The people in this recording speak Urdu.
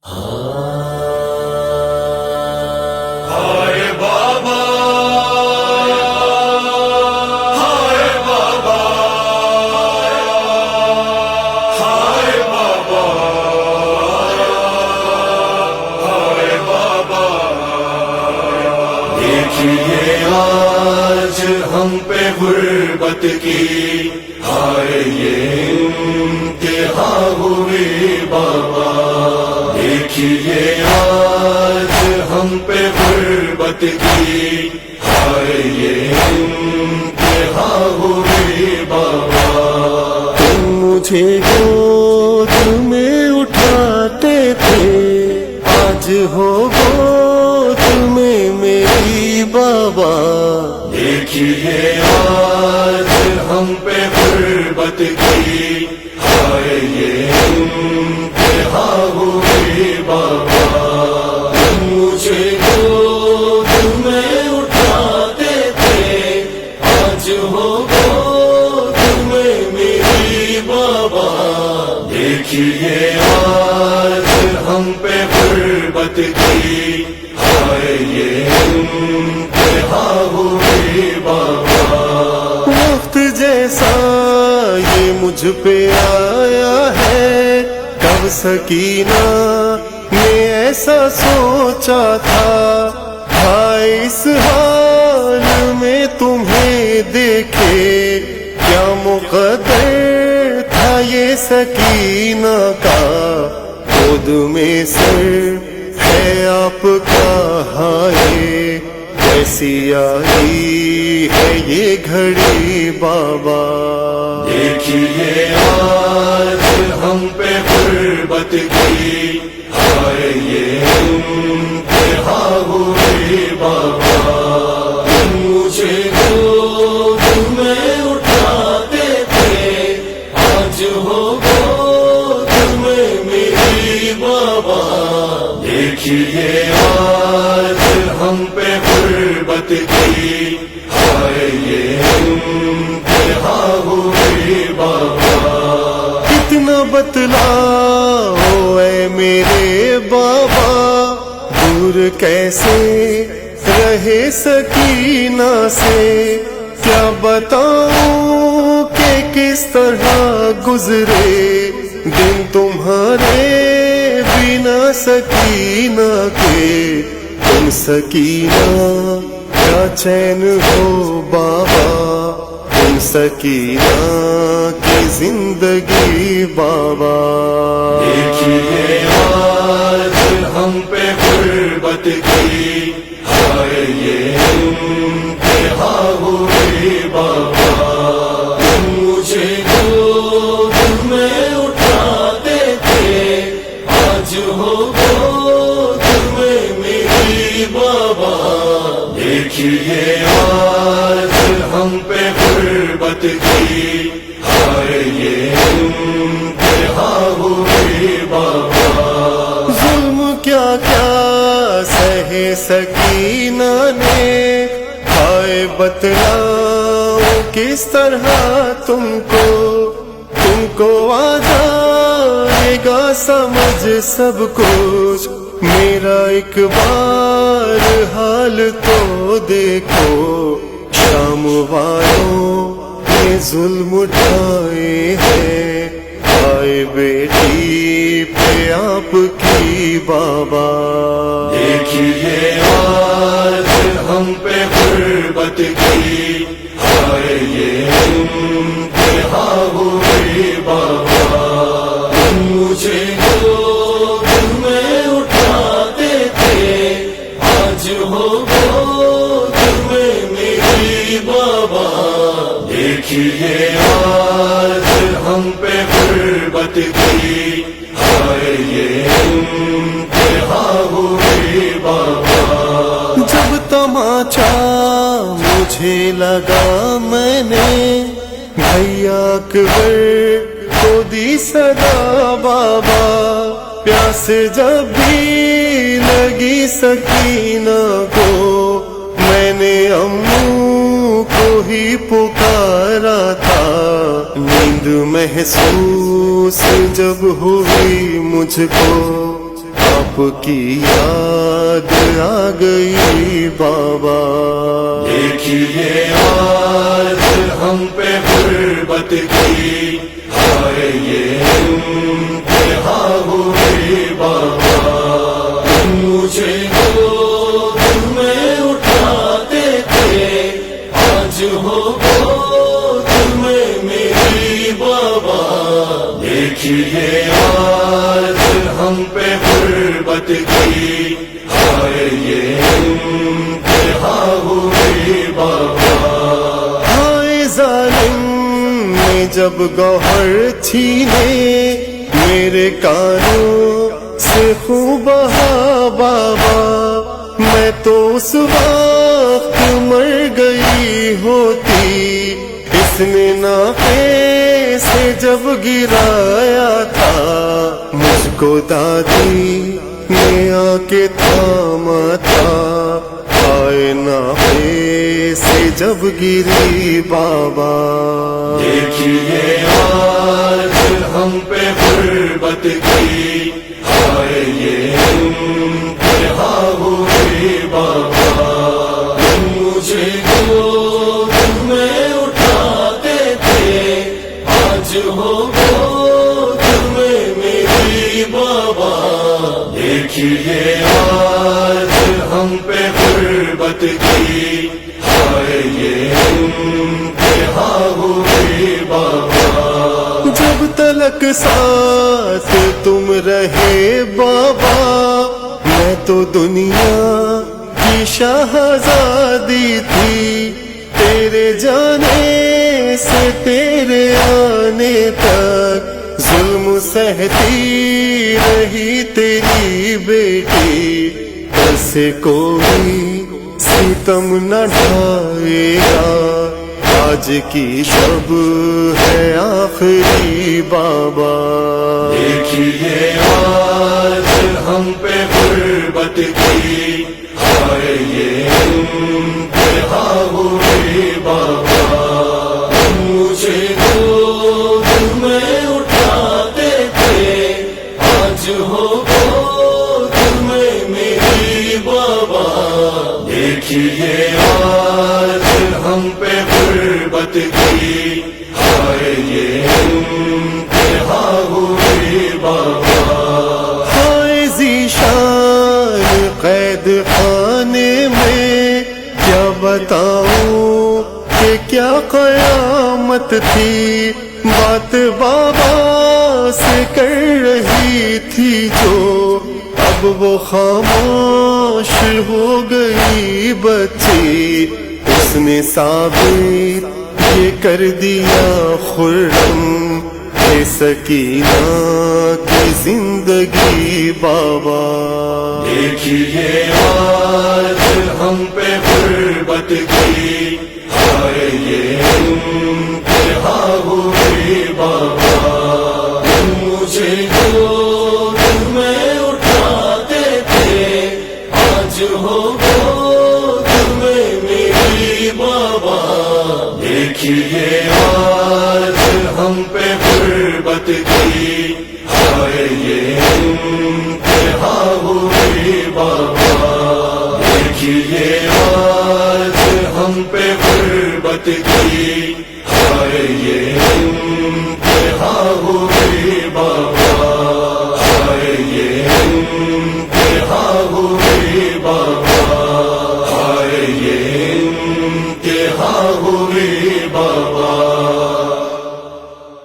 ہائے بابا، ہائے بابا، ہائے بابا، ہائے بابا، دیکھیے آج ہم پہ غربت کی ہائے یہ انتہا ہوئی بابا، دیکھیے آج ہم پہ غربت کی ہائے یہ انتہا ہوئی بابا، تم مجھے گود میں اٹھاتے تھے، آج ہو گود میں میری بابا، دیکھیے آج ہم پہ غربت کی ہائے یہ انتہا ہوئی بابا، مجھے گود میں اٹھاتے تھے، آج ہو گود میں میری بابا، دیکھیے آج ہم پہ غربت کی ہائے یہ انتہا ہوئی بابا، وقت جیسا یہ مجھ پہ آیا ہے، کب سکینہ نے ایسا سوچا تھا، بھائی اس حال میں تمہیں دیکھے، کیا مقدر تھا یہ سکینہ کا، خود میں سر ہے آپ کا، ہائے کیسی آئی ہے یہ گھڑی بابا، دیکھیے آج ہم پہ غربت کی ہائے یہ انتہا ہوئی بابا، مجھے گود میں اٹھاتے تھے، آج ہو گود میں میری بابا، دیکھیے آج ہم پہ غربت کی ہائے یہ انتہا ہوئی بابا، کتنا بتلاؤ اے میرے بابا، دور کیسے رہے سکینہ سے، کیا بتاؤں کہ کس طرح گزرے دن تمہارے بنا سکینہ کے، تم سکینہ کیا چین ہو بابا، تم سکینہ کی زندگی بابا، دیکھیے آج ہم پہ غربت کی ہائے یہ انتہا ہوئی بابا، مجھے گود میں اٹھاتے تھے، آج ہو گود میں میری بابا، دیکھیے آج ہم پہ غربت کی ہائے یہ انتہا ہوئی بابا، ظلم کیا کیا سہے سکینہ نے، ہائے بتلاؤ کس طرح تم کو آ جائے گا سمجھ سب کچھ، میرا ایک بار حال تو دیکھو، شام والوں نے ظلم اٹھائے ہیں، آئے بیٹی پہ آپ کی بابا، دیکھیے آج ہم پہ غربت کی ہائے یہ انتہا ہوئی بابا، مجھے گود میں اٹھاتے تھے، آج ہو گود میں میری بابا، دیکھیے آج ہم پہ غربت کی ہائے یہ انتہا ہوئی بابا، جب تماچا مجھے لگا میں نے بھیا اکبر کو دی صدا بابا، پیاس جب بھی لگی سکینہ کو، میں نے امو کو ہی پکارا تھا، نیند محسوس جب ہوئی مجھ کو، آپ کی یاد آ گئی بابا. دیکھیے آج ہم پہ غربت کی ہائے یہ انتہا ہوئی بابا. مجھے گود میں اٹھاتے تھے آج ہو گود میں میری بابا. دیکھیے آج ہم پہ غربت کی ہائے یہ انتہا ہوئی بابا. ہائے ظالم نے جب گوہر چھینے میرے کانوں سے خوب بہا بابا. میں تو اس وقت مر گئی ہوتی اس نے ناقے سے جب گرایا تھا. مجھ کو دادی نے آ کے تھاما تھا آئے ناقے سے جب گری بابا. دیکھیے آج ہم پہ غربت کی ہائے یہ انتہا ہوئی بابا. مجھے گود میں اٹھاتے تھے آج ہو گود میں میری بابا. دیکھیے آج ہم پہ غربت کی ہائے یہ انتہا ہوئی بابا. جب تلک ساتھ تم رہے بابا میں تو دنیا کی شہزادی تھی. تیرے جانے سے تیرے آنے تک ظلم سہتی رہی تیری بیٹی. ایسے کوئی ستم نہ ڈھائے گا آج کی شب ہے آخری بابا. دیکھیے آج ہم پہ غربت کی ہائے یہ انتہا ہوئی بابا. مجھے گود میں اٹھاتے تھے آج ہو گود میں میری بابا. دیکھیے آج ہم پہ غربت کی ہائے یہ انتہا ہوئی بابا. ہائے ذیشان قید خانے میں کیا بتاؤں کہ کیا قیامت تھی. بات بابا سے کر رہی تھی جو اب وہ خاموش ہو گئی بچی. اس نے ثابت یہ کر دیا خرم اے سکینہ کی زندگی بابا. دیکھیے آج ہم پہ غربت کی ہائے یہ انتہا ہوئی بابا. مجھے گود میں اٹھاتے تھے آج ہو گود میں میری بابا. دیکھیے آج ہم پہ غربت کی ہائے یہ انتہا ہوئی بابا. دیکھیے آج ہم پہ غربت کی ہائے یہ انتہا ہوئی بابا. ہائے یہ انتہا ہوئی بابا. ہائے یہ